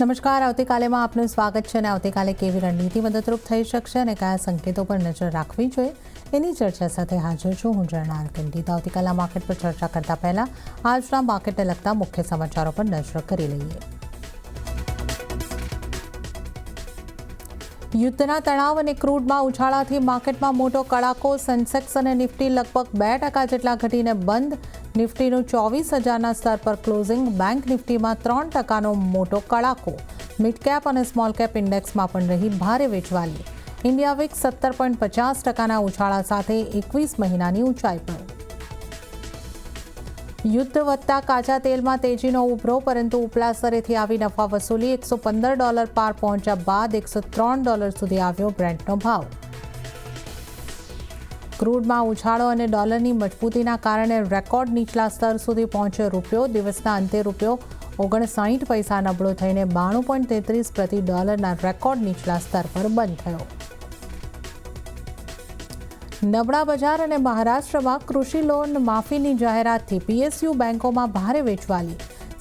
નમસ્કાર, આવતીકાલેમાં આપનું સ્વાગત છે અને આવતીકાલે કેવી રણનીતિ મદદરૂપ થઈ શકશે અને કયા સંકેતો પર નજર રાખવી જોઈએ એની ચર્ચા સાથે હાજર છું હું ઝરણા આરકંડી. તો આવતીકાલના માર્કેટ પર ચર્ચા કરતા પહેલા આજના માર્કેટને લગતા મુખ્ય સમાચારો પર નજર કરી લઈએ. યુદ્ધના તણાવ અને ક્રૂડમાં ઉછાળાથી માર્કેટમાં મોટો કડાકો. સેન્સેક્સ અને નિફ્ટી લગભગ 2% જેટલા ઘટીને બંધ. નિફ્ટીનું 24,000ના સ્તર પર ક્લોઝિંગ. બેંક નિફ્ટીમાં 3%નો મોટો કડાકો. મિડ કેપ અને સ્મોલ કેપ ઇન્ડેક્સમાં પણ રહી ભારે વેચવાલી. ઇન્ડિયા વિક્સ 17.50%ના ઉછાળા સાથે 21 મહિનાની ઊંચાઈ પર. યુદ્ધ વધતા કાચા તેલમાં તેજીનો ઉભરો, પરંતુ ઉપલા સ્તરેથી આવી નફા વસૂલી. $115 પાર પહોંચ્યા બાદ $103 સુધી આવ્યો બ્રેન્ટનો ભાવ. ક્રૂડમાં ઉછાળો અને ડોલરની મજબૂતીના કારણે રેકોર્ડ નીચલા સ્તર સુધી પહોંચ્યો રૂપિયો. દિવસના અંતે રૂપિયો 59 પૈસા નબળો થઈને 92.33 પ્રતિ ડોલરના રેકોર્ડ નીચલા સ્તર પર બંધ થયો. નબળા બજાર અને મહારાષ્ટ્રમાં કૃષિ લોન માફીની જાહેરાતથી પીએસયુ બેંકોમાં ભારે વેચવાલી.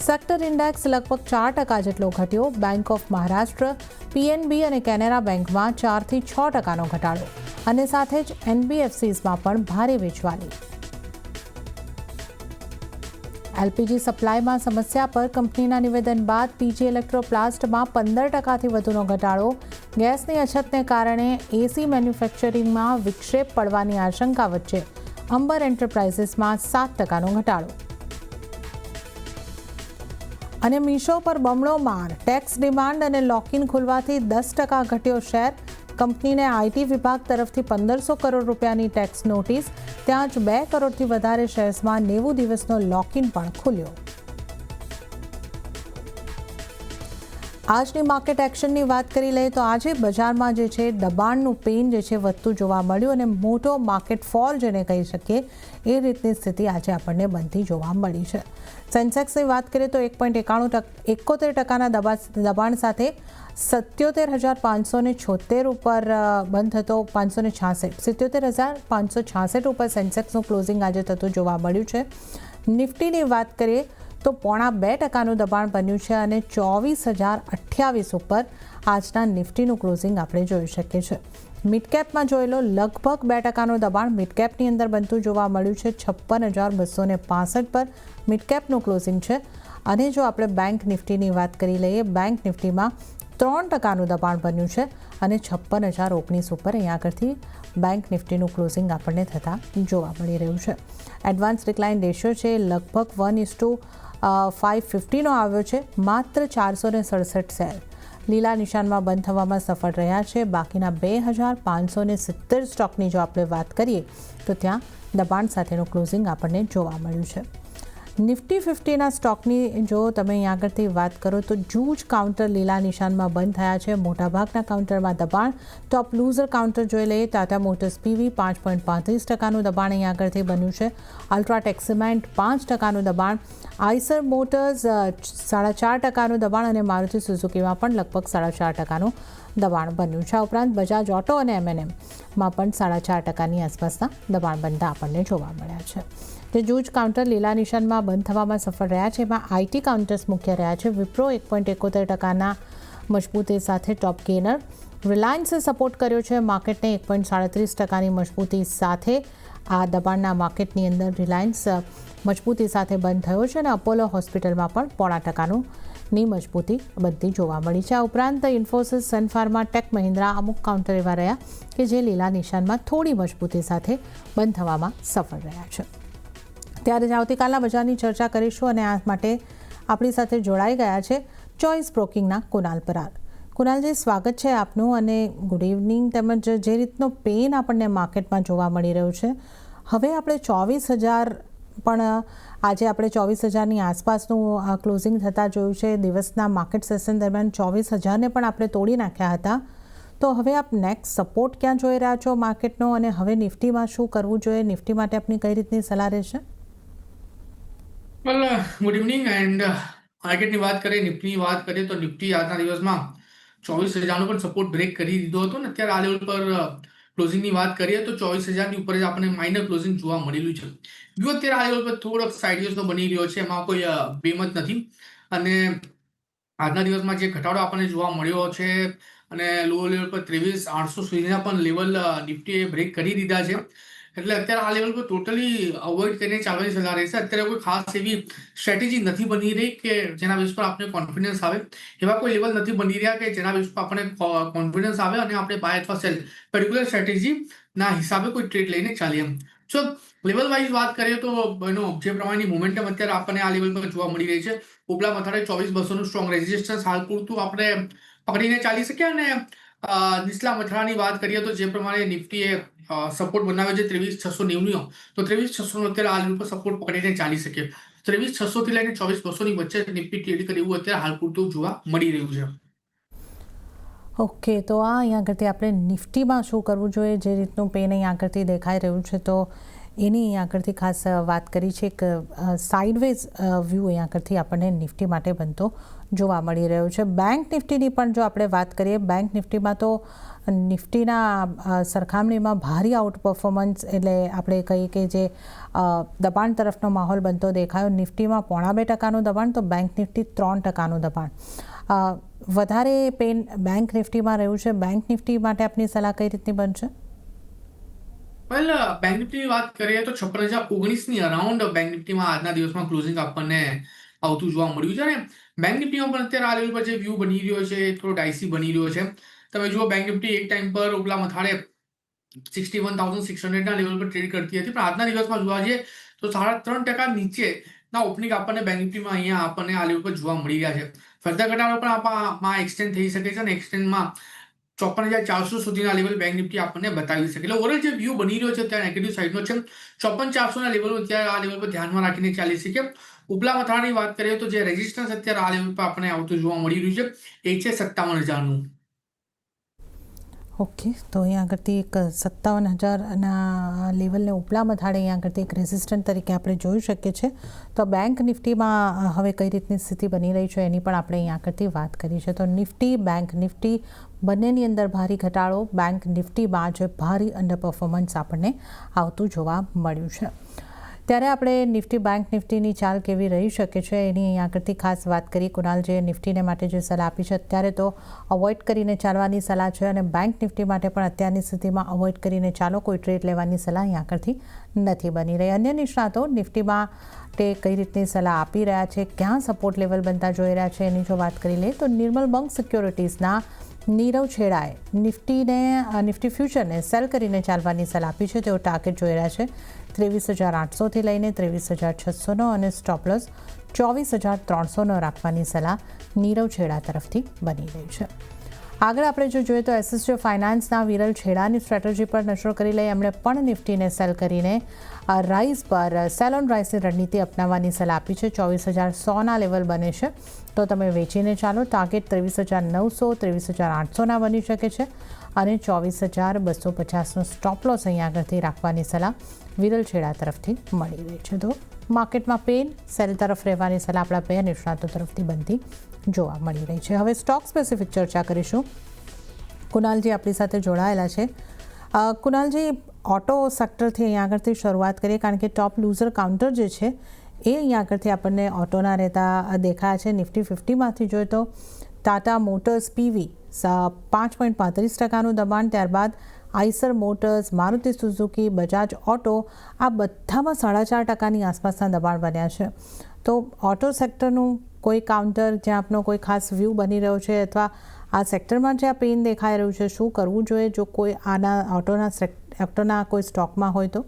સેક્ટર ઇન્ડેક્સ લગભગ 4% જેટલો ઘટ્યો. બેંક ઓફ મહારાષ્ટ્ર, પીએનબી અને કેનેરા બેંકમાં 4થી 6%નો ઘટાડો અને સાથે જ એનબીએફસીઝમાં પણ ભારે વેચવાલી. એલપીજી સપ્લાયમાં સમસ્યા પર કંપનીના નિવેદન બાદ પીજી ઇલેક્ટ્રોપ્લાસ્ટમાં 15%થી વધુનો ઘટાડો. ગેસની અછતને કારણે એસી મેન્યુફેક્ચરિંગમાં વિક્ષેપ પડવાની આશંકા વચ્ચે અંબર એન્ટરપ્રાઇઝીસમાં 7%નો ઘટાડો. અને મીશો પર બમણો માર. ટેક્સ ડિમાન્ડ અને લોકિન ખુલવાથી 10% ઘટ્યો શેર. કંપનીને આઈટી વિભાગ તરફથી 1,500 કરોડ રૂપિયાની ટેક્સ નોટિસ. ત્યાં જ 2 કરોડથી વધારે શેર્સમાં 90 દિવસનો લોકિન પણ ખુલ્યો. આજની માર્કેટ એક્શનની વાત કરી લઈએ તો આજે બજારમાં જે છે દબાણનું પેન જે છે વધતું જોવા મળ્યું અને મોટો માર્કેટ ફોલ જેને કહી શકીએ એ રીતની સ્થિતિ આજે આપણને બનતી જોવા મળી છે. સેન્સેક્સની વાત કરીએ તો 1.71%ના દબાણ સાથે 77,576 ઉપર બંધ થતો. 77,566 ઉપર સેન્સેક્સનું ક્લોઝિંગ આજે થતું જોવા મળ્યું છે. નિફ્ટીની વાત કરીએ તો 0.5%નું દબાણ બન્યું છે અને 24,028 ઉપર આજના નિફ્ટીનું ક્લોઝિંગ આપણે જોઈ શકીએ છીએ. મિડકેપમાં જોયેલો લગભગ 2%નું દબાણ મિડકેપની અંદર બનતું જોવા મળ્યું છે. 56,265 પર મિડકેપનું ક્લોઝિંગ છે. અને જો આપણે બેંક નિફ્ટીની વાત કરી લઈએ, બેંક નિફ્ટીમાં 3%નું દબાણ બન્યું છે અને 56,019 ઉપર અહીંયા આગળથી બેંક નિફ્ટીનું ક્લોઝિંગ આપણને થતાં જોવા મળી રહ્યું છે. એડવાન્સ ડિક્લાઇન રેશિયો છે લગભગ 1:550નો આવ્યો છે. માત્ર 467 શેર લીલા નિશાનમાં બંધ થવામાં સફળ રહ્યા છે. બાકીના 2,570 સ્ટોકની જો આપણે વાત કરીએ તો ત્યાં દબાણ સાથેનું ક્લોઝિંગ આપણને જોવા મળ્યું છે. નિફ્ટી 50ના સ્ટોકની જો તમે અહીં આગળથી વાત કરો તો જૂજ કાઉન્ટર લીલા નિશાનમાં બંધ થયા છે. મોટાભાગના કાઉન્ટરમાં દબાણ. ટોપ લૂઝર કાઉન્ટર જોઈ લઈએ ટાટા મોટર્સ પીવી 5.35%નું દબાણ અહીં આગળથી બન્યું છે. અલ્ટ્રાટેક સિમેન્ટ 5%નું દબાણ. આઈસર મોટર્સ 4.5%નું દબાણ અને મારુતિ સુઝુકીમાં પણ લગભગ 4.5%નું દબાણ બન્યું છે. આ ઉપરાંત બજાજ ઓટો અને એમએનએમમાં પણ 4.5%ની આસપાસના દબાણ બનતા આપણને જોવા મળ્યા છે. જે જૂજ કાઉન્ટર લીલા નિશાનમાં બંધ થવામાં સફળ રહ્યા છે એમાં આઈટી કાઉન્ટર્સ મુખ્ય રહ્યા છે. વિપ્રો 1.71%ના મજબૂતી સાથે ટોપ ગેનર. રિલાયન્સે સપોર્ટ કર્યો છે માર્કેટને 1.37%ની મજબૂતી સાથે. આ દબાણના માર્કેટની અંદર રિલાયન્સ મજબૂતી સાથે બંધ થયો છે અને અપોલો હોસ્પિટલમાં પણ 0.5%ની મજબૂતી બનતી જોવા મળી છે. આ ઉપરાંત Infosys, Sun Pharma, tech Mahindra અમુક કાઉન્ટર એવા રહ્યા કે જે લીલા નિશાનમાં થોડી મજબૂતી સાથે બંધ થવામાં સફળ રહ્યા છે. ત્યારે જ આવતીકાલના બજારની ચર્ચા કરીશું અને આ માટે આપણી સાથે જોડાઈ ગયા છે ચોઇસ બ્રોકિંગના કુનાલ પરાર. કુનાલજી, સ્વાગત છે આપનું અને ગુડ ઇવનિંગ. તેમજ જે રીતનો પેન આપણને માર્કેટમાં જોવા મળી રહ્યું છે, હવે આપણે 24,000 પણ આજે આપણે 24,000ની આસપાસનું ક્લોઝિંગ થતાં જોયું છે. દિવસના માર્કેટ સેશન દરમિયાન 24,000ને પણ આપણે તોડી નાખ્યા હતા. તો હવે આપ નેક્સ્ટ સપોર્ટ ક્યાં જોઈ રહ્યા છો માર્કેટનો અને હવે નિફ્ટીમાં શું કરવું જોઈએ? નિફ્ટી માટે આપની કઈ રીતની સલાહ રહેશે? ગુડ ઇવનિંગ એન્ડ માર્કેટની વાત કરીએ, નિફ્ટીની વાત કરીએ તો નિફ્ટી આજના દિવસમાં 24,000નો પણ સપોર્ટ બ્રેક કરી દીધો હતો ને અત્યારે આ લેવલ પર ક્લોઝિંગની વાત કરીએ તો 24,000ની ઉપર જ આપણને માઇનર ક્લોઝિંગ જોવા મળેલું છે. વ્યૂ અત્યારે આ લેવલ પર થોડોક સાઇડવેઝનો બની રહ્યો છે, એમાં કોઈ બેમત નથી. અને આજના દિવસમાં જે ઘટાડો આપણને જોવા મળ્યો છે અને લો લેવલ પર 23,800 સુધીના પણ લેવલ નિફ્ટીએ બ્રેક કરી દીધા છે. એટલે અત્યારે આ લેવલ પર ટોટલી અવોઇડ કરીને ચાલવાની સલાહ રહેશે. અત્યારે કોઈ ખાસ એવી સ્ટ્રેટેજી નથી બની રહી કે જેના બેઝ પર આપણે કોન્ફિડન્સ આવે. એવા કોઈ લેવલ નથી બની રહ્યા કે જેના બેઝ પર આપણે કોન્ફિડન્સ આવે અને આપણે બાય અથવા સેલ પર્ટિક્યુલર સ્ટ્રેટેજી ના હિસાબે કોઈ ટ્રેડ લઈને ચાલીએ. સો લેવલ વાઇઝ વાત કરીએ તો એનો જે પ્રમાણેની મોમેન્ટમ અત્યારે આપણને આ લેવલ પર જોવા મળી રહી છે. ઉપલા મથાળે 24,200નું સ્ટ્રોંગ રેઝિસ્ટન્સ હાલ પૂરતું આપણે પકડીને ચાલી શકીએ અને નીચલા મથાળાની વાત કરીએ તો જે પ્રમાણે નિફ્ટીએ સપોર્ટ બનાવ્યો છે 23,690નો, તો 23,600નો અત્યારે આ લેવલ પર સપોર્ટ પકડીને ચાલી શકીએ. 23,600 થી લઈને 24,200ની વચ્ચે નિફ્ટી ટ્રેડ કરે એવું અત્યારે હાલ પૂરતું જોવા મળી રહ્યું છે. ઓકે, તો આ અહીંયા આગળથી આપણે નિફ્ટીમાં શું કરવું જોઈએ, જે રીતનું પેન અહીંયા આગળથી દેખાઈ રહ્યું છે તો એની અહીંયા આગળથી ખાસ વાત કરી છે. એક સાઇડવેઝ વ્યૂ અહીંયા આગળથી આપણને નિફ્ટી માટે બનતો જોવા મળી રહ્યો છે. બેંક નિફ્ટીની પણ જો આપણે વાત કરીએ, બેંક નિફ્ટીમાં તો નિફ્ટીના સરખામણીમાં ભારી આઉટ પરફોર્મન્સ, એટલે આપણે કહીએ કે જે દબાણ તરફનો માહોલ બનતો દેખાયો. નિફ્ટીમાં 0.5% દબાણ, તો બેંક નિફ્ટી 3% દબાણ. વધારે પેન બેંક નિફ્ટીમાં રહ્યું છે. બેંક નિફ્ટી માટે આપની સલાહ કઈ રીતની બનશે? વેલ, બેંક નિફ્ટીની વાત કરીએ તો 56,019ની અરાઉન્ડ બેંક નિફ્ટીમાં આજના દિવસમાં ક્લોઝિંગ આપણને આવતું જોવા મળ્યું છે. અને બેંક નિફ્ટીમાં પણ અત્યારે આ લેવલ પર જે વ્યૂ બની રહ્યો છે એ થોડો ડાયસી બની રહ્યો છે. તમે જુઓ, બેંક નિફ્ટી એક ટાઈમ પર ઉપલા મથાળે 61,600ના લેવલ પર ટ્રેડ કરતી હતી, પણ આજના દિવસમાં જોવા જઈએ તો 3.5% નીચેના ઓપનિંગ આપણને બેંક નિફ્ટીમાં અહીંયા આપણને આ લેવલ પર જોવા મળી રહ્યા છે. ફર્ધર ઘટાડો પણ આમાં એક્સટેન્ડ થઈ શકે છે અને એક્સટેન્ડમાં 54,400 સુધીના લેવલ બેંક નિફ્ટી આપણને બતાવી શકે. એટલે ઓવરઓલ જે વ્યૂ બની રહ્યો છે ત્યાં નેગેટિવ સાઇડનો છે. 54,400ના લેવલ અત્યારે આ લેવલ પર ધ્યાનમાં રાખીને ચાલી શકે. ઉપલા મથાળાની વાત કરીએ તો જે રેઝિસ્ટન્સ અત્યારે આ લેવલ પર આપણને આવતું જોવા મળી રહ્યું છે એ છે 57,000નું. ઓકે, તો અહીંયા આગળથી એક 57,000ના લેવલને ઉપલા મથાળે અહીંયા આગળથી એક રેઝિસ્ટન્ટ તરીકે આપણે જોઈ શકીએ છીએ. તો બેંક નિફ્ટીમાં હવે કઈ રીતની સ્થિતિ બની રહી છે એની પણ આપણે અહીંયા આગળથી વાત કરી છે. તો નિફ્ટી, બેંક નિફ્ટી બંનેની અંદર ભારી ઘટાડો, બેંક નિફ્ટીમાં જે ભારી અંડર પરફોર્મન્સ આપણને આવતું જોવા મળ્યું છે. ત્યારે આપણે નિફ્ટી, બેંક નિફ્ટીની ચાલ કેવી રહી શકે છે એની અહીંયા આગળથી ખાસ વાત કરી. કુણાલ, જે નિફ્ટીને માટે જે સલાહ આપી છે અત્યારે તો અવોઇડ કરીને ચાલવાની સલાહ છે, અને બેંક નિફ્ટી માટે પણ અત્યારની સ્થિતિમાં અવોઇડ કરીને ચાલો, કોઈ ટ્રેડ લેવાની સલાહ અહીંયા આગળથી નથી બની રહી. અન્ય નિષ્ણાતો નિફ્ટીમાં તે કઈ રીતની સલાહ આપી રહ્યા છે, ક્યાં સપોર્ટ લેવલ બનતા જોઈ રહ્યા છે એની જો વાત કરી લઈએ તો નિર્મલ બંક સિક્યોરિટીઝના નીરવ છેડાએ નિફ્ટી ફ્યુચરને સેલ કરીને ચાલવાની સલાહ આપી છે. તેઓ ટાર્ગેટ જોઈ રહ્યા છે 23,800થી લઈને 23,600નો અને સ્ટોપ લોસ 24,300નો રાખવાની સલાહ નીરવ છેડા તરફથી બની રહી છે. આગળ આપણે જો જોઈએ તો એસએસજી ફાઇનાન્સના વિરલ છેડાની સ્ટ્રેટેજી પર નજર કરી લઈએ. એમણે પણ નિફ્ટીને સેલ કરીને રાઇઝ પર સેલ ઓન રાઇઝની રણનીતિ અપનાવવાની સલાહ આપી છે. 24,100ના લેવલ બને છે તો તમે વેચીને ચાલો. ટાર્ગેટ 23,900, 23,800ના બની શકે છે અને 24,250નો સ્ટોપ લોસ અહીંયા આગળથી રાખવાની સલાહ વિરલ છેડા તરફથી મળી રહી છે. તો માર્કેટમાં પેન સેલ તરફ રહેવાની સલાહ આપણા બે નિષ્ણાતો તરફથી બનતી જોવા મળી રહી છે. હવે સ્ટોક સ્પેસિફિક ચર્ચા કરીશું. કુણાલજી આપણી સાથે જોડાયેલા છે. કુણાલજી, ઓટો સેક્ટરથી અહીંયા આગળથી શરૂઆત કરીએ, કારણ કે ટોપ લૂઝર કાઉન્ટર જે છે એ અહીંયા આગળથી આપણને ઓટોના રહેતા દેખાયા છે. નિફ્ટી 50માંથી જોઈએ તો ટાટા મોટર્સ પીવી 5.35%નું દબાણ, ત્યારબાદ Eicher motors, Maruti Suzuki, Bajaj auto આ બધામાં 4.5%ની આસપાસના દબાણ બન્યા છે. તો ઓટો સેક્ટરનું કોઈ કાઉન્ટર જ્યાં આપનો કોઈ ખાસ વ્યૂ બની રહ્યો છે, અથવા આ સેક્ટરમાં જે આ પેન દેખાઈ રહ્યું છે, શું કરવું જોઈએ જો કોઈ આના ઓટોના કોઈ સ્ટોકમાં હોય તો?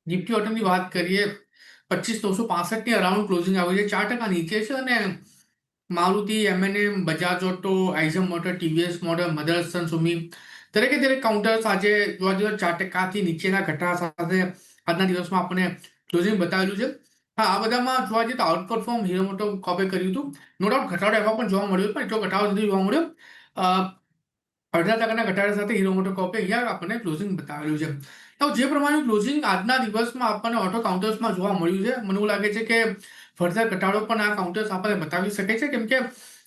નિફ્ટી ઓટોની વાત કરીએ 25,965ની અરાઉન્ડ ક્લોઝિંગ આવ્યું છે, 4% નીચે છે. અને Maruti, M&M, Bajaj auto, Eicher motor, TVS motor, Motherson, Sumi દરેક કાઉન્ટર્સ આજે જોવા જઈએ 4%થી નીચેના ઘટાડા સાથે આજના દિવસમાં આપણને ક્લોઝિંગ બતાવેલું છે. હા, આ બધામાં જોવા જઈએ તો આઉટ પરફોર્મ હીરો મોટો કોપે કર્યું હતું. નો ડાઉટ ઘટાડો એમાં પણ જોવા મળ્યો, પણ એટલો ઘટાડો નથી જોવા મળ્યો. 18% ઘટાડા સાથે હીરો મોટો કોપે અહીંયા આપણને ક્લોઝિંગ બતાવેલું છે. તો જે પ્રમાણે ક્લોઝિંગ આજના દિવસમાં આપણને ઓટો કાઉન્ટર્સમાં જોવા મળ્યું છે, મને એવું લાગે છે કે ફર્ધર ઘટાડો પણ આ કાઉન્ટર્સ આપણને બતાવી શકે છે. કેમ કે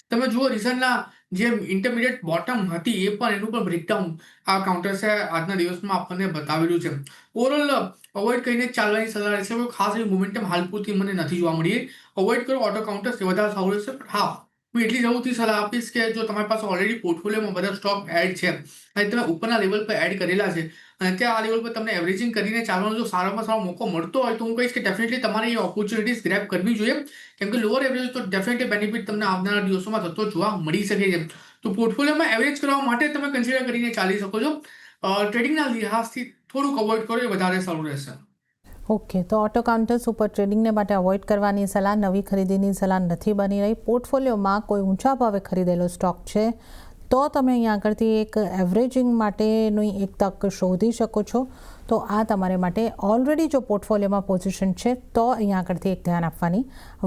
તમે જુઓ, રિસન્ટના જે ઇન્ટરમીડિયેટ બોટમ હતી એ પણ એનું પણ બ્રેકડાઉન આ કાઉન્ટર્સે આજના દિવસમાં આપણને બતાવેલું છે. ઓવરઓલ અવોઇડ કરીને જ ચાલવાની સલાહ રહેશે. કોઈ ખાસ એવી મોમેન્ટમ હાલ પૂરતી મને નથી જોવા મળી. અવોઇડ કરો ઓટો કાઉન્ટર્સ, એ વધારે સારું રહેશે. પણ હા, હું એટલી જરૂરથી સલાહ આપીશ કે જો તમારી પાસે ઓલરેડી પોર્ટફોલિયોમાં બધા સ્ટોક એડ છે અને તમે ઉપરના લેવલ પર એડ કરેલા છે અને ત્યાં આ લેવલ પર તમને એવરેજિંગ કરીને ચાલવાનો જો સારામાં સારો મોકો મળતો હોય તો હું કહીશ કે ડેફિનેટલી તમારે એ ઓપોર્ચ્યુનિટીઝ ગ્રેબ કરવી જોઈએ. કેમ કે લોઅર એવરેજ તો ડેફિનેટલી બેનિફિટ તમને આવનારા દિવસોમાં થતો જોવા મળી શકે છે. તો પોર્ટફોલિયોમાં એવરેજ કરવા માટે તમે કન્સિડર કરીને ચાલી શકો છો. ટ્રેડિંગના લિહાઝથી થોડુંક અવોઇડ કરો એ વધારે સારું રહેશે. ઓકે, તો ઓટો કાઉન્ટર્સ ઉપર ટ્રેડિંગને માટે અવોઇડ કરવાની સલાહ, નવી ખરીદીની સલાહ નથી બની રહી. પોર્ટફોલિયોમાં કોઈ ઊંચા ભાવે ખરીદેલો સ્ટોક છે તો તમે અહીંયા આગળથી એક એવરેજિંગ માટેની એક તક શોધી શકો છો. તો આ તમારે માટે ઓલરેડી જો પોર્ટફોલિયોમાં પોઝિશન છે તો અહીંયા આગળથી એક ધ્યાન આપવાની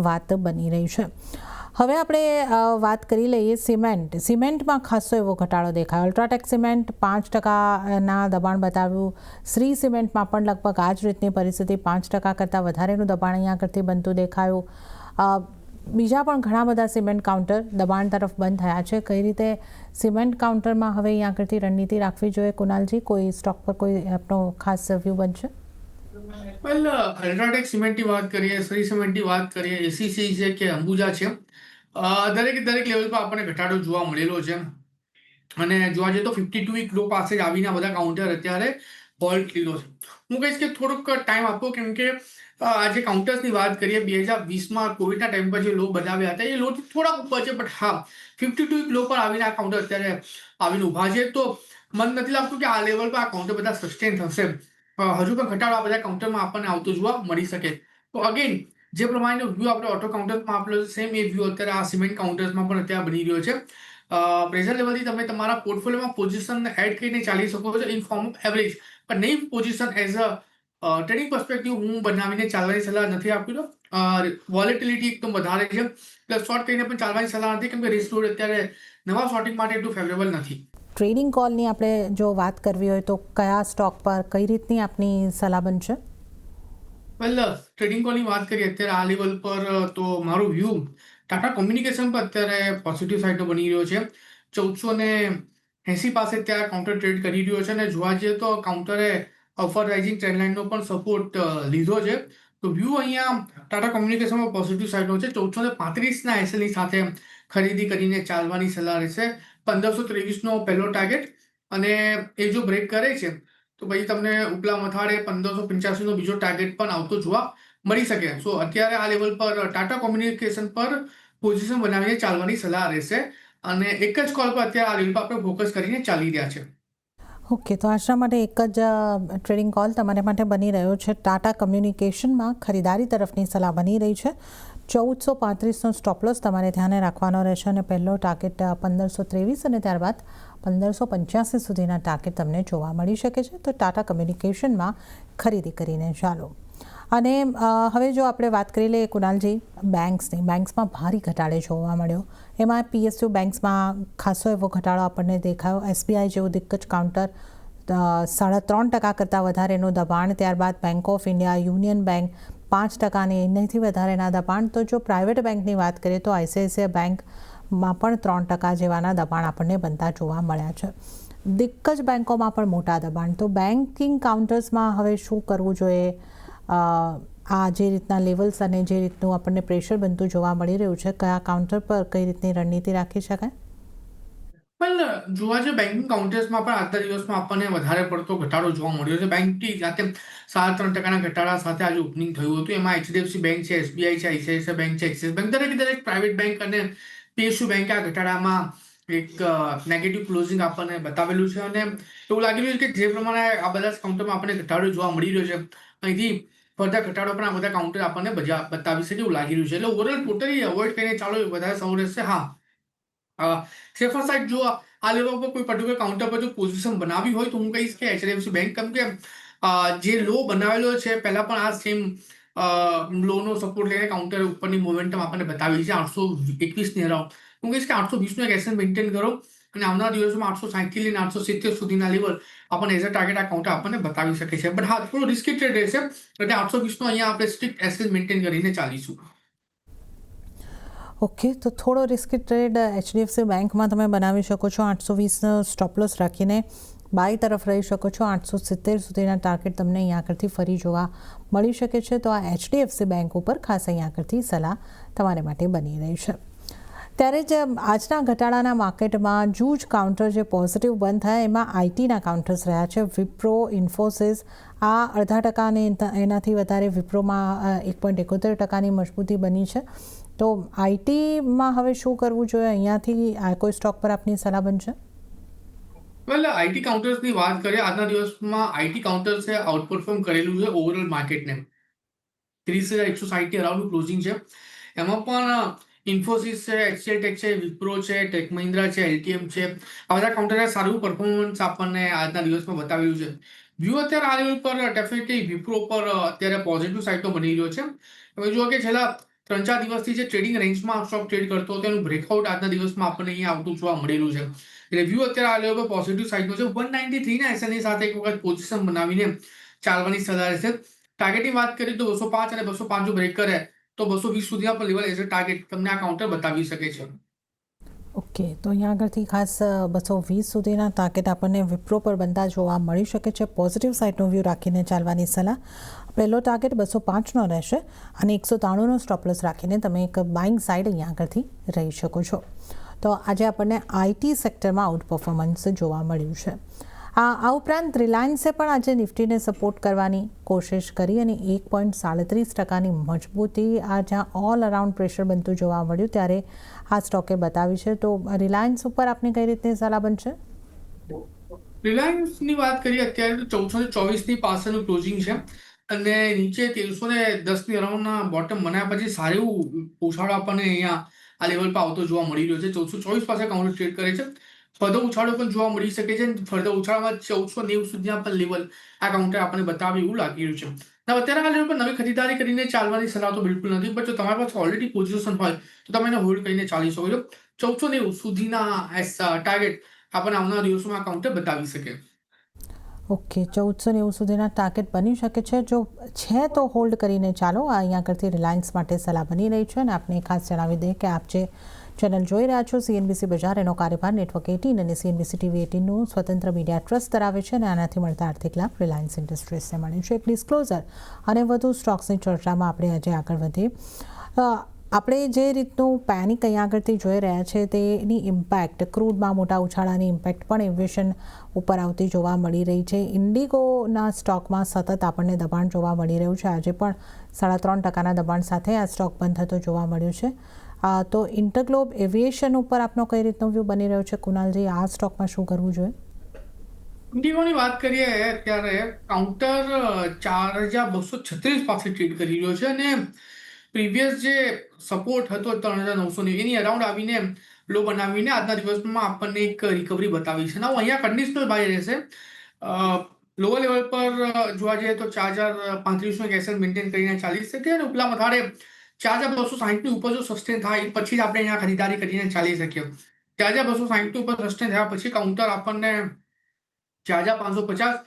વાત બની રહી છે. હવે આપણે વાત કરી લઈએ સિમેન્ટમાં ખાસો એવો ઘટાડો દેખાયો. અલ્ટ્રાટેક સિમેન્ટ 5%ના દબાણ બતાવ્યું. શ્રી સિમેન્ટમાં પણ લગભગ આ જ રીતની પરિસ્થિતિ, 5% કરતાં વધારેનું દબાણ અહીંયા આગળથી બનતું દેખાયું. બીજા પણ ઘણા બધા સિમેન્ટ કાઉન્ટર દબાણ તરફ બંધ થયા છે. કઈ રીતે સિમેન્ટ કાઉન્ટરમાં હવે અહીંયા આગળથી રણનીતિ રાખવી જોઈએ કુનાલજી? કોઈ સ્ટોક પર કોઈ આપનો ખાસ વ્યૂ બનશે? વેલ, અલ્ટ્રાટેક સિમેન્ટની વાત કરીએ, શ્રી સિમેન્ટની વાત કરીએ, એસીસી છે કે અંબુજા છે, દરેક લેવલ પર આપણને ઘટાડો જોવા મળેલો છે. અને જોવા જઈએ તો 52 વીક લો પાસે જ આવીને આ બધા કાઉન્ટર અત્યારે હોલ્ટ લીધો છે. હું કહીશ કે થોડુંક ટાઈમ આપો, કેમ કે આજે કાઉન્ટર્સની વાત કરીએ 2020માં કોવિડના ટાઈમ પર જે લો બનાવ્યા હતા એ લોથી થોડાક ઉપર છે. બટ હા, 52 વીક લો પર આવીને આ કાઉન્ટર અત્યારે આવીને ઊભા છે. તો મને નથી લાગતું કે આ લેવલ પર આ કાઉન્ટર બધા સસ્ટેન થશે. હજુ પણ ઘટાડો આ બધા કાઉન્ટરમાં આપણને આવતો જોવા મળી શકે. તો અગેન જે પ્રમાણેનો વ્યૂ આપણે ઓટો કાઉન્ટરમાં આપેલો છે, સેમ એ વ્યૂ અત્યારે આ સિમેન્ટ કાઉન્ટર્સમાં પણ અત્યારે બની રહ્યો છે. પ્રેઝન્ટ લેવલથી તમે તમારા પોર્ટફોલિયોમાં પોઝિશન એડ કરીને ચાલી શકો છો ઇન ફોર્મ ઓફ એવરેજ, પણ નહીં position as a trading perspective હું બનાવીને ચાલવાની સલાહ નથી આપી દો. વોલેટિલિટી એકદમ વધારે છે, પ્લસ શોર્ટ કરીને પણ ચાલવાની સલાહ નથી, કેમ કે રિસ્ક રોડ અત્યારે નવા શોર્ટિંગ માટે એટલું ફેવરેબલ નથી. ટ્રેડિંગ કોલની આપણે જો વાત કરવી હોય તો કયા સ્ટોક પર કઈ રીતની આપની સલાહ બનશે? વેલ, ટ્રેડિંગ કોલની વાત કરીએ અત્યારે આ લેવલ પર તો મારું વ્યૂ ટાટા કોમ્યુનિકેશન પર અત્યારે પોઝિટિવ સાઇડનો બની રહ્યો છે. 1480 પાસે ત્યાં કાઉન્ટર ટ્રેડ કરી રહ્યો છે અને જોવા જઈએ તો કાઉન્ટરે અપવર્ડ રાઇઝિંગ ટ્રેન્ડલાઇનનો પણ સપોર્ટ લીધો છે. તો વ્યૂ અહીંયા ટાટા કોમ્યુનિકેશનમાં પોઝિટિવ સાઇડનો છે. 1435ના એસએલની સાથે ખરીદી કરીને ચાલવાની સલાહ રહેશે. 1523નો પહેલો ટાર્ગેટ, અને એ જો બ્રેક કરે છે તો પછી તમને ઉપલા મથાળે 1585નો બીજો ટાર્ગેટ પણ આવતો જોવા મળી શકે. સો અત્યારે આ લેવલ પર ટાટા કોમ્યુનિકેશન પર પોઝિશન બનાવીને ચાલવાની સલાહ રહેશે અને એક જ કોલ પર અત્યારે આ લેવલ પર આપણે ફોકસ કરીને ચાલી રહ્યા છે. ઓકે, તો આજના માટે એક જ ટ્રેડિંગ કોલ તમારા માટે બની રહ્યો છે. ટાટા કમ્યુનિકેશનમાં ખરીદારી તરફની સલાહ બની રહી છે. 1435નો સ્ટોપલોસ તમારે ધ્યાને રાખવાનો રહેશે અને પહેલો ટાર્ગેટ 1523 અને ત્યારબાદ 1585 સુધીના ટાર્ગેટ તમને જોવા મળી શકે છે. તો ટાટા કમ્યુનિકેશનમાં ખરીદી કરીને ચાલો. અને હવે જો આપણે વાત કરી લઈએ કુનાલજી બેંક્સમાં ભારે ઘટાડે જોવા મળ્યો. એમાં PSU બેંક્સમાં ખાસો એવો ઘટાડો આપણને દેખાયો. SBI જેવું દિગ્ગજ કાઉન્ટર 3.5% કરતાં વધારેનું દબાણ, ત્યારબાદ bank of India, union bank 5% અને એનાથી વધારેના દબાણ. તો જો પ્રાઇવેટ બેંકની વાત કરીએ તો ICICI બેંકમાં પણ 3% જેવાના દબાણ આપણને બનતા જોવા મળ્યા છે. દિગ્ગજ બેંકોમાં પણ મોટા દબાણ. તો બેન્કિંગ કાઉન્ટર્સમાં હવે શું કરવું જોઈએ? આ જે રીતના લેવલ્સ અને જે રીતનું આપણને પ્રેશર બનતું જોવા મળી રહ્યું છે, કયા કાઉન્ટર પર કઈ રીતની રણનીતિ રાખી શકાય? પણ જોવા જઈએ બેન્કિંગ કાઉન્ટર્સમાં પણ આજના દિવસમાં આપણને વધારે પડતો ઘટાડો જોવા મળ્યો છે. બેંકની જાતે 3.5% ઘટાડા સાથે આજે ઓપનિંગ થયું હતું. એમાં HDFC બેંક છે, SBI છે, ICICI બેંક છે, એક્સિસ બેંક, દરેક પ્રાઇવેટ બેંક અને PSU બેંક આ ઘટાડામાં એક નેગેટિવ ક્લોઝિંગ આપણને બતાવેલું છે. અને એવું લાગી રહ્યું છે કે જે પ્રમાણે આ બધા કાઉન્ટરમાં આપણને ઘટાડો જોવા મળી રહ્યો છે, અહીંથી ફર્ધર ઘટાડો પણ આ બધા કાઉન્ટર આપણને બતાવી શકે એવું લાગી રહ્યું છે. એટલે ઓવરઓલ ટોટલી અવોઇડ કરીને ચાલો એ વધારે સારું રહેશે. હા, સેફર સાઇડ જો આ લેવલ પર કોઈ પર્ટિક્યુલર કાઉન્ટર પર જો પોઝિશન બનાવી હોય તો હું કહીશ કે HDFC બેંક, કેમ કે જે લો બનાવેલો છે પહેલા પણ આ સેમ લોનો સપોર્ટ લઈને કાઉન્ટર ઉપરની મોમેન્ટમ આપણને બતાવી છે 821ની અરાઉન્ડ. હું કહીશ કે 820નો એક એસએલ મેન્ટેન કરો અને આવનારા દિવસોમાં 860 થી લઈને 870 સુધીના લેવલ આપણને એઝ અ ટાર્ગેટ આ કાઉન્ટર આપણને બતાવી શકે છે. બટ હા, થોડું રિસ્કી ટ્રેડ રહેશે એટલે 820નો અહીંયા આપણે સ્ટ્રિક્ટ એસએલ મેન્ટેન કરીને ચાલીશું. ઓકે, તો થોડો રિસ્કી ટ્રેડ એચડીએફસી બેંકમાં તમે બનાવી શકો છો. 820નો સ્ટોપ લોસ રાખીને બાય તરફ રહી શકો છો. 870 સુધીના ટાર્ગેટ તમને અહીંયા આગળથી ફરી જોવા મળી શકે છે. તો આ એચડીએફસી બેંક ઉપર ખાસ અહીંયા આગળથી સલાહ તમારે માટે બની રહી છે. ત્યારે જ આજના ઘટાડાના માર્કેટમાં જૂજ કાઉન્ટર જે પોઝિટિવ બંધ થયા એમાં આઈટીના કાઉન્ટર્સ રહ્યા છે. વિપ્રો, ઇન્ફોસિસ આ 0.5% અને એનાથી વધારે વિપ્રોમાં 1.71% મજબૂતી બની છે. તો આઈટીમાં હવે શું કરવું જોઈએ? અહીંયાથી આ કોઈ સ્ટોક પર આપની સલાહ બનશે? વેલ આઈટી કાઉન્ટર્સની વાત કરીએ આજના દિવસમાં આઈટી કાઉન્ટર્સે આઉટપરફોર્મ કરેલું છે ઓવરઓલ માર્કેટને. 30,160 અરાઉન્ડ ક્લોઝિંગ છે. એમાં પણ ઇન્ફોસિસ છે, એચસીએલ ટેક છે, વિપ્રો છે, ટેક મહિન્દ્રા છે, એલટીએમ છે, આ બધા કાઉન્ટરે સારું પરફોર્મન્સ આપણને આજના દિવસમાં બતાવ્યું છે. વ્યૂ અત્યારે આ લેવલ પર ડેફિનેટલી વિપ્રો પર અત્યારે પોઝિટિવ સાઇડ તો બની રહ્યો છે. હવે જુઓ કે છેલ્લા 3-4 દિવસથી જે ટ્રેડિંગ રેન્જમાં સ્ટોક ટ્રેડ કરતો હતો એનું બ્રેકઆઉટ આજના દિવસમાં આપણને અહીંયા આવતું જોવા મળેલું છે. એટલે વ્યૂ અત્યારે આ લેવલ પર પોઝિટિવ સાઇડનો છે. 193 ના એસએનની સાથે એક વખત પોઝિશન બનાવીને ચાલવાની સલાહ રહેશે. ટાર્ગેટની વાત કરીએ તો 205 અને 205 જો બ્રેક કરે તો 220 સુધીના પણ લેવલ એઝ અ ટાર્ગેટ તમને આ કાઉન્ટર બતાવી શકે છે. ઓકે, તો અહીંયા આગળથી ખાસ 220 સુધીના ટાર્ગેટ આપણને વિપ્રો પર બનતા જોવા મળી શકે છે. પોઝિટિવ સાઇડનો વ્યૂ રાખીને ચાલવાની સલાહ. પહેલો ટાર્ગેટ 205નો રહેશે અને 193નો સ્ટોપ લોસ રાખીને તમે એક બાઇંગ સાઇડ અહીંયા આગળથી રહી શકો છો. તો આજે આપણને આઈટી સેક્ટરમાં આઉટ પરફોર્મન્સ જોવા મળ્યું છે. આ ઉપરાંત રિલાયન્સે પણ આજે નિફ્ટીને સપોર્ટ કરવાની કોશિશ કરી અને 1.37%ની મજબૂતી આ જ્યાં ઓલ અરાઉન્ડ પ્રેશર બનતું જોવા મળ્યું ત્યારે આ સ્ટોકે બતાવી છે. તો રિલાયન્સ ઉપર આપની કઈ રીતની સલાહ બનશે? રિલાયન્સની વાત કરીએ અત્યારે તો 1424ની પાસેનું ક્લોઝિંગ છે અને નીચે 1310ની અરાઉન્ડના બોટમ બનાવ્યા પછી સારું ઉછાળો આપણને અહીંયા આ લેવલ પર આવતો જોવા મળી રહ્યો છે. 1424 પાસે કાઉન્ટર ટ્રેડ કરે છે. ફર્ધર ઉછાળો પણ જોવા મળી શકે છે. ફર્ધર ઉછાળામાં 1490 સુધીના પણ લેવલ આ કાઉન્ટર આપણને બતાવે એવું લાગી રહ્યું છે. અત્યારે આ લેવલ પર નવી ખરીદારી કરીને ચાલવાની સલાહ તો બિલકુલ નથી. પણ જો તમારી પાસે ઓલરેડી પોઝિશન હોય તો તમે એને હોલ્ડ કરીને ચાલી શકો છો. 1490 સુધીના ટાર્ગેટ આપણને આવનારા દિવસોમાં આ કાઉન્ટર બતાવી શકે. ઓકે, 1490 સુધીના ટાર્ગેટ બની શકે છે. જો છે તો હોલ્ડ કરીને ચાલો. આ અહીંયા આગળથી રિલાયન્સ માટે સલાહ બની રહી છે. અને આપને ખાસ જણાવી દઈએ કે આપ જે ચેનલ જોઈ રહ્યા છો સીએનબીસી બજાર એનો કાર્યભાર નેટવર્ક 18 અને સીએનબીસી ટીવી 18નું સ્વતંત્ર મીડિયા ટ્રસ્ટ ધરાવે છે અને આનાથી મળતા આર્થિક લાભ રિલાયન્સ ઇન્ડસ્ટ્રીઝને મળે છે. એક ડિસ્ક્લોઝર અને વધુ સ્ટોક્સની ચર્ચામાં આપણે આજે આગળ વધીએ. આપણે જે રીતનું પેનિક અહીંયા આગળથી જોઈ રહ્યા છે તેની ઇમ્પેક્ટ ક્રૂડમાં મોટા ઉછાળાની ઇમ્પેક્ટ પણ એવિએશન ઉપર આવતી જોવા મળી રહી છે. ઇન્ડિગોના સ્ટોકમાં સતત આપણને દબાણ જોવા મળી રહ્યું છે. આજે પણ 3.5%ના દબાણ સાથે આ સ્ટોક બંધ થતો જોવા મળ્યું છે. તો ઇન્ટરગ્લોબ એવિએશન ઉપર આપનો કઈ રીતનો વ્યૂ બની રહ્યો છે કુનાલજી? આ સ્ટોકમાં શું કરવું જોઈએ? ઇન્ડિગોની વાત કરીએ ત્યારે કાઉન્ટર 4,236 પાસે ટ્રેડ કરી રહ્યો છે અને પ્રીવિયસ જે સપોર્ટ હતો 3,900 એની અરાઉન્ડ આવીને લો બનાવીને આજના દિવસમાં આપણને એક રિકવરી બતાવી છે. ના અહીંયા કન્ડિશનલ બાય રહેશે. લોઅર લેવલ પર જોવા જઈએ તો 4,035નો એક એસએલ મેન્ટેન કરીને ચાલી શકે અને ઉપલા મથાળે 4,260ની ઉપર જો સસ્ટેન થાય પછી જ આપણે અહીંયા ખરીદારી કરીને ચાલી શકીએ. 4,260 ઉપર સસ્ટેન થયા પછી કાઉન્ટર આપણને 4,550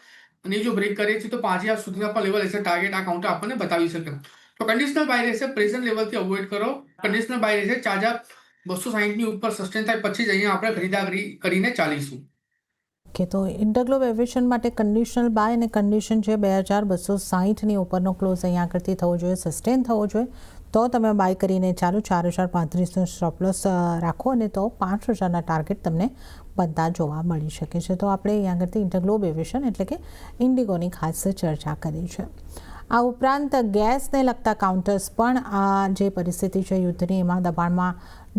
અને જો બ્રેક કરે છે તો 5,000 સુધીના પણ લેવલ એઝ ટાર્ગેટ આ કાઉન્ટર આપણને બતાવી શકે. તો કન્ડિશનલ બાય રહેશે. પ્રેઝન્ટ લેવલથી અવોઇડ કરો. કન્ડિશનલ બાય રહેશે. 4,260ની ઉપર સસ્ટેન થાય પછી જ અહીંયા આપણે ખરીદારી કરીને ચાલીશું. ઓકે, તો ઇન્ટરગ્લોબ એવિએશન માટે કન્ડિશનલ બાય અને કન્ડિશન છે 2,260ની ઉપરનો ક્લોઝ અહીંયા આગળથી થવો જોઈએ, સસ્ટેન થવો જોઈએ. તો તમે બાય કરીને ચાલો. 4,035નો સ્ટોપ લોસ રાખો અને તો 5,000ના ટાર્ગેટ તમને બનતા જોવા મળી શકે છે. તો આપણે અહીંયા આગળથી ઇન્ટરગ્લોબ એવિએશન એટલે કે ઇન્ડિગોની ખાસ ચર્ચા કરી છે. આ ઉપરાંત ગેસને લગતા કાઉન્ટર્સ પણ આ જે પરિસ્થિતિ છે યુદ્ધની એમાં દબાણમાં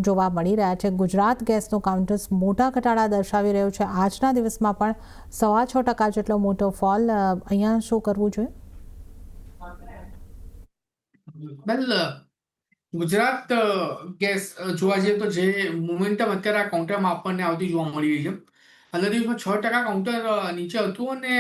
જોવા મળી રહ્યા છે. ગુજરાત ગેસનું કાઉન્ટર્સ મોટા ઘટાડા દર્શાવી રહ્યું છે. આજના દિવસમાં પણ 6.25% જેટલો મોટો ફોલ. અહીંયા શું કરવું જોઈએ? વેલ ગુજરાત ગેસ જોવા જઈએ તો જે મોમેન્ટમ અત્યારે આ કાઉન્ટરમાં આપણને આવતી જોવા મળી રહી છે. આજના દિવસમાં 6% કાઉન્ટર નીચે હતું અને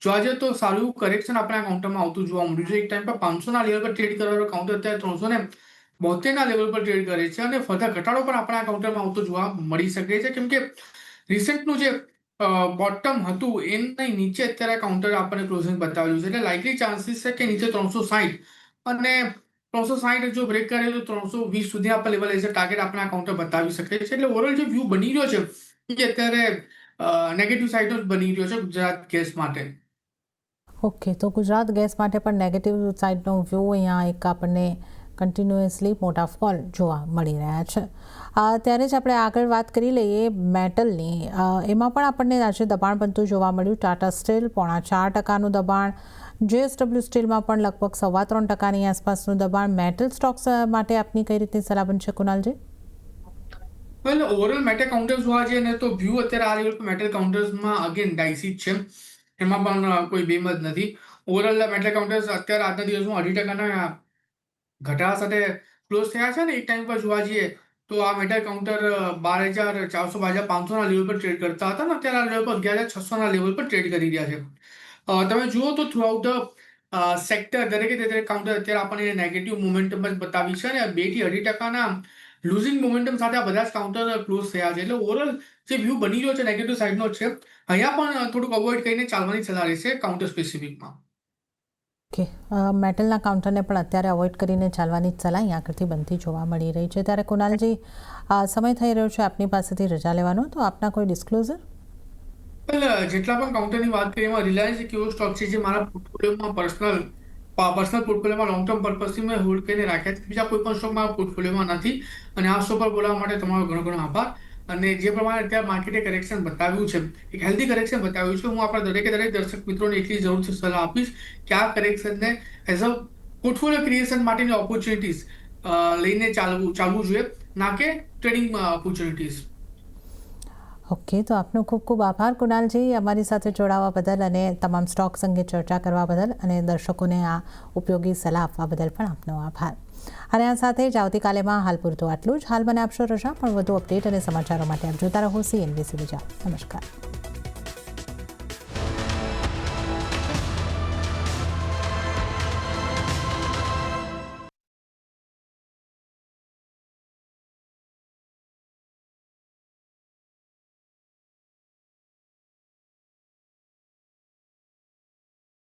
જોવા જઈએ તો સારું કરેક્શન આપણે આ કાઉન્ટરમાં આવતું જોવા મળ્યું છે. એક ટાઈમ પર 500ના લેવલ પર ટ્રેડ કરવાનો કાઉન્ટર અત્યારે 372ના લેવલ પર ટ્રેડ કરે છે અને ફર્ધર ઘટાડો પણ આપણા કાઉન્ટરમાં આવતો જોવા મળી શકે છે. કેમ કે રિસેન્ટનું જે બોટમ હતું એની નીચે અત્યારે કાઉન્ટર આપણને ક્લોઝિંગ બતાવેલું છે. એટલે લાઇકલી ચાન્સીસ છે કે નીચે 360 અને 360 જો બ્રેક કરે તો 320 સુધી આપણે લેવલ એઝ અ ટાર્ગેટ આપણે આ કાઉન્ટર બતાવી શકે છે. એટલે ઓવરઓલ જે વ્યૂ બની રહ્યો છે એ અત્યારે નેગેટિવ સાઇડનો જ બની રહ્યો છે ગુજરાત ગેસ માટે. ઓકે, તો ગુજરાત ગેસ માટે પણ નેગેટિવ સાઇડનો વ્યૂ અહીંયા એક આપણને કન્ટિન્યુઅસલી મોટા ફોલ જોવા મળી રહ્યા છે. ત્યારે જ આપણે આગળ વાત કરી લઈએ મેટલની. એમાં પણ આપણને આજે દબાણ બનતું જોવા મળ્યું. ટાટા સ્ટીલ 4.5% દબાણ, JSW સ્ટીલમાં પણ લગભગ 3.25% આસપાસનું દબાણ. મેટલ સ્ટોક્સ માટે આપની કઈ રીતની સલાહ બનશે કુનાલજી? વેલ, ઓવરઓલ મેટલ કાઉન્ટર્સ જોવા જઈએ ને તો વ્યૂ અત્યારે આ લેવલ પર મેટલ કાઉન્ટર્સમાં અગેન ડાઇસી જ છે. એમાં પણ કોઈ બેમત નથી. ઓવરઓલ મેટલ કાઉન્ટર્સ અત્યારે આજના દિવસમાં 2.5%ના ઘટાડા સાથે ક્લોઝ થયા છે ને એક ટાઈમ પર જોવા જઈએ તો આ મેટલ કાઉન્ટર 12,400 12,500ના લેવલ પર ટ્રેડ કરતા હતા ને અત્યારે આ લેવલ પર 11,600ના લેવલ પર ટ્રેડ કરી રહ્યા છે. તમે જુઓ તો થ્રુઆઉટ ધ સેક્ટર દરેક કાઉન્ટર અત્યારે આપણને નેગેટિવ મોમેન્ટમ જ બતાવી છે અને 2 થી 2.5%ના લૂઝિંગ મોમેન્ટમ સાથે આ બધા જ કાઉન્ટર ક્લોઝ થયા છે. એટલે ઓવરઓલ જે વ્યૂ બની રહ્યો છે નેગેટિવ સાઇડનો છે. અહીંયા પણ થોડુંક અવોઇડ કરીને ચાલવાની સલાહ રહેશે કાઉન્ટર સ્પેસિફિકમાં. ઓકે, મેટલના કાઉન્ટરને પણ અત્યારે અવોઇડ કરીને ચાલવાની જ સલાહ અહીં આગળથી બનતી જોવા મળી રહી છે. ત્યારે કુનાલજી, સમય થઈ રહ્યો છે આપની પાસેથી રજા લેવાનો, તો આપના કોઈ ડિસ્ક્લોઝર? વેલ, જેટલા પણ કાઉન્ટરની વાત કરીએ એમાં રિલાયન્સ એક એવો સ્ટોક છે જે મારા પોર્ટફોલિયોમાં પર્સનલ પોર્ટફોલિયોમાં લોંગ ટર્મ પર્પઝથી મેં હોલ્ડ કરીને રાખ્યા છે. બીજા કોઈ પણ સ્ટોક મારા પોર્ટફોલિયોમાં નથી અને આ સ્ટોક પર બોલાવવા માટે તમારો ઘણો ઘણો આભાર. અને જે પ્રમાણે અત્યારે માર્કેટે કરેક્શન બતાવ્યું છે, એક હેલ્ધી કરેક્શન બતાવ્યું છે, હું આપણા દરેક દર્શક મિત્રોને એટલી જરૂરથી સલાહ આપીશ કે આ કરેક્શનને એઝ અ પોર્ટફોલિયો ક્રિએશન માટેની ઓપોર્ચ્યુનિટીઝ લઈને ચાલવું જોઈએ, ના કે ટ્રેડિંગ ઓપોર્ચ્યુનિટીઝ. ઓકે, તો આપનો ખૂબ ખૂબ આભાર કુનાલજી, અમારી સાથે જોડાવા બદલ અને તમામ સ્ટોક્સ અંગે ચર્ચા કરવા બદલ અને દર્શકોને આ ઉપયોગી સલાહ આપવા બદલ પણ આપનો આભાર. અને આ સાથે જ આવતીકાલેમાં હાલ પૂરતું આટલું જ. હાલ મને આપશો રજા, પણ વધુ અપડેટ અને સમાચારો માટે આપ જોતા રહો CNBC ગુજરાત. નમસ્કાર.